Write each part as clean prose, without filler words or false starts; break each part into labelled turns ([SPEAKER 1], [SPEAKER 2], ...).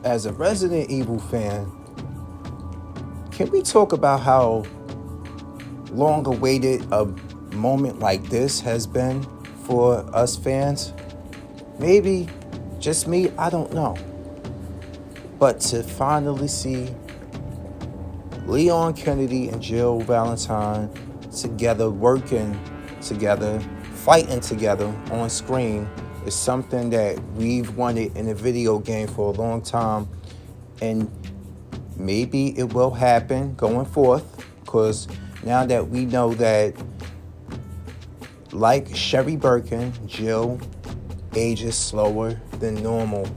[SPEAKER 1] as a Resident Evil fan, can we talk about how long awaited a moment like this has been for us fans? Maybe just me, I don't know. But to finally see Leon Kennedy and Jill Valentine together, working together, fighting together on screen is something that we've wanted in a video game for a long time. And maybe it will happen going forth, because now that we know that, like Sherry Birkin, Jill ages slower than normal.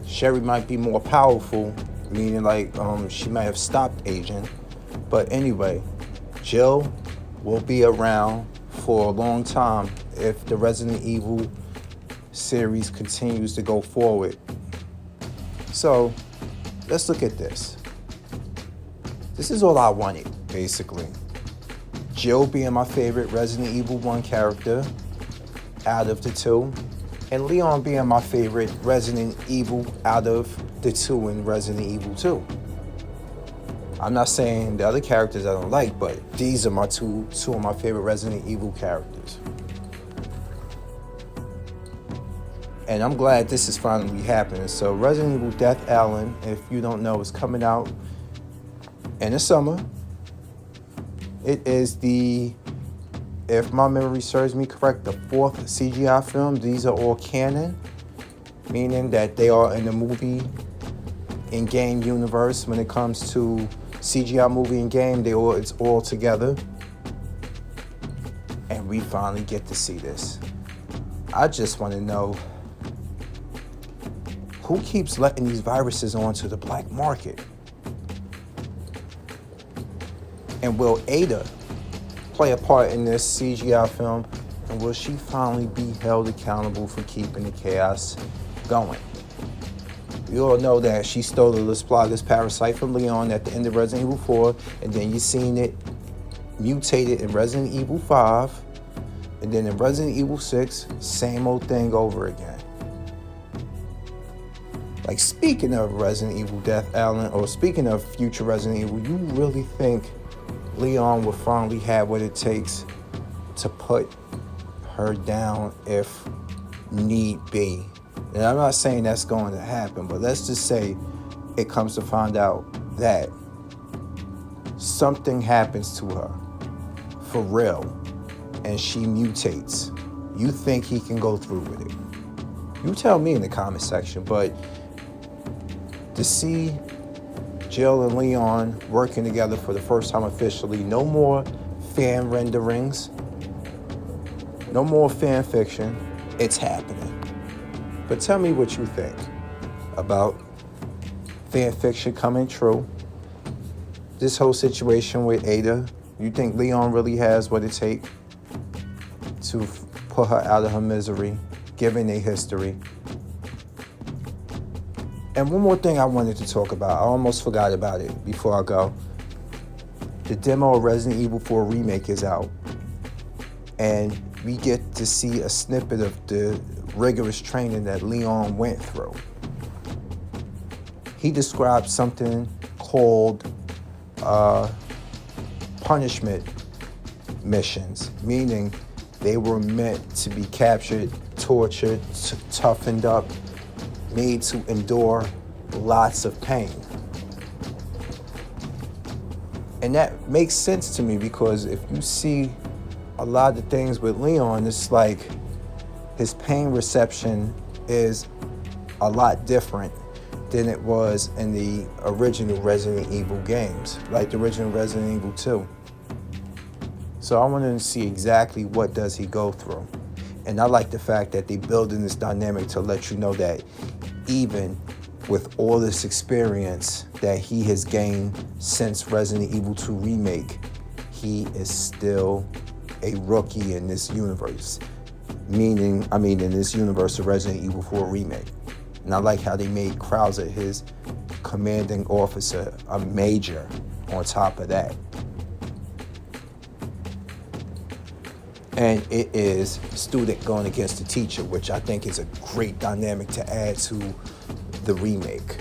[SPEAKER 1] Sherry might be more powerful, meaning like she might have stopped aging. But anyway, Jill will be around for a long time if the Resident Evil series continues to go forward. So let's look at this. This is all I wanted, basically. Jill being my favorite Resident Evil 1 character out of the two, and Leon being my favorite Resident Evil out of the two in Resident Evil 2. I'm not saying the other characters I don't like, but these are my two of my favorite Resident Evil characters. And I'm glad this is finally happening. So Resident Evil Death Island, if you don't know, is coming out in the summer. It is if my memory serves me correct, the 4th CGI film. These are all canon, meaning that they are in the movie and game universe. When it comes to CGI movie and game, it's all together. And we finally get to see this. I just want to know, who keeps letting these viruses onto the black market? And will Ada play a part in this CGI film? And will she finally be held accountable for keeping the chaos going? We all know that she stole the Las Plagas parasite from Leon at the end of Resident Evil 4, and then you seen it mutated in Resident Evil 5, and then in Resident Evil 6, same old thing over again. Like, speaking of Resident Evil Death Island, or speaking of future Resident Evil, you really think Leon will finally have what it takes to put her down if need be? And I'm not saying that's going to happen, but let's just say it comes to find out that something happens to her for real and she mutates. You think he can go through with it? You tell me in the comment section. But to see Jill and Leon working together for the first time officially, no more fan renderings, no more fan fiction, it's happening. But tell me what you think about fan fiction coming true. This whole situation with Ada, you think Leon really has what it takes to put her out of her misery, given a history? And one more thing I wanted to talk about. I almost forgot about it before I go. The demo of Resident Evil 4 Remake is out. And we get to see a snippet of the rigorous training that Leon went through. He described something called punishment missions, meaning they were meant to be captured, tortured, toughened up, made to endure lots of pain. And that makes sense to me, because if you see a lot of the things with Leon, it's like his pain reception is a lot different than it was in the original Resident Evil games, like the original Resident Evil 2. So I wanted to see exactly what does he go through. And I like the fact that they build in this dynamic to let you know that even with all this experience that he has gained since Resident Evil 2 Remake, he is still a rookie in this universe. In this universe of Resident Evil 4 Remake. And I like how they made Krauser, his commanding officer, a major on top of that. And it is student going against the teacher, which I think is a great dynamic to add to the remake.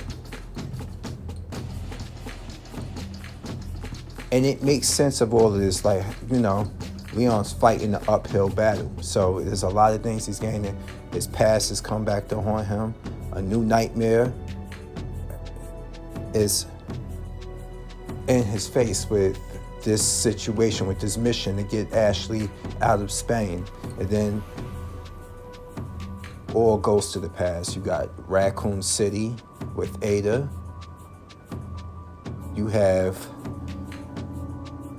[SPEAKER 1] And it makes sense of all of this, like, you know, Leon's fighting the uphill battle. So there's a lot of things he's gaining. His past has come back to haunt him. A new nightmare is in his face with this situation, with this mission to get Ashley out of Spain. And then all goes to the past. You got Raccoon City with Ada. You have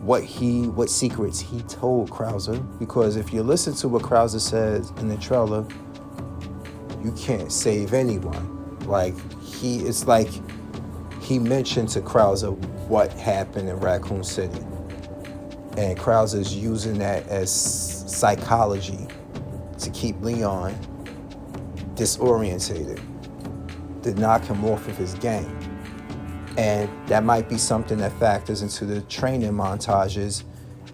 [SPEAKER 1] what secrets he told Krauser. Because if you listen to what Krauser says in the trailer, you can't save anyone. Like, it's like he mentioned to Krauser what happened in Raccoon City. And Krauser's using that as psychology to keep Leon disorientated, to knock him off of his game. And that might be something that factors into the training montages.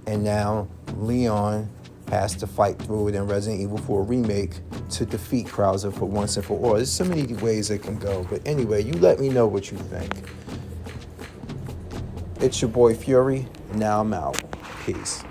[SPEAKER 1] And now Leon has to fight through it in Resident Evil 4 Remake to defeat Krauser for once and for all. There's so many ways it can go. But anyway, you let me know what you think. It's your boy Fury, and now I'm out. Peace.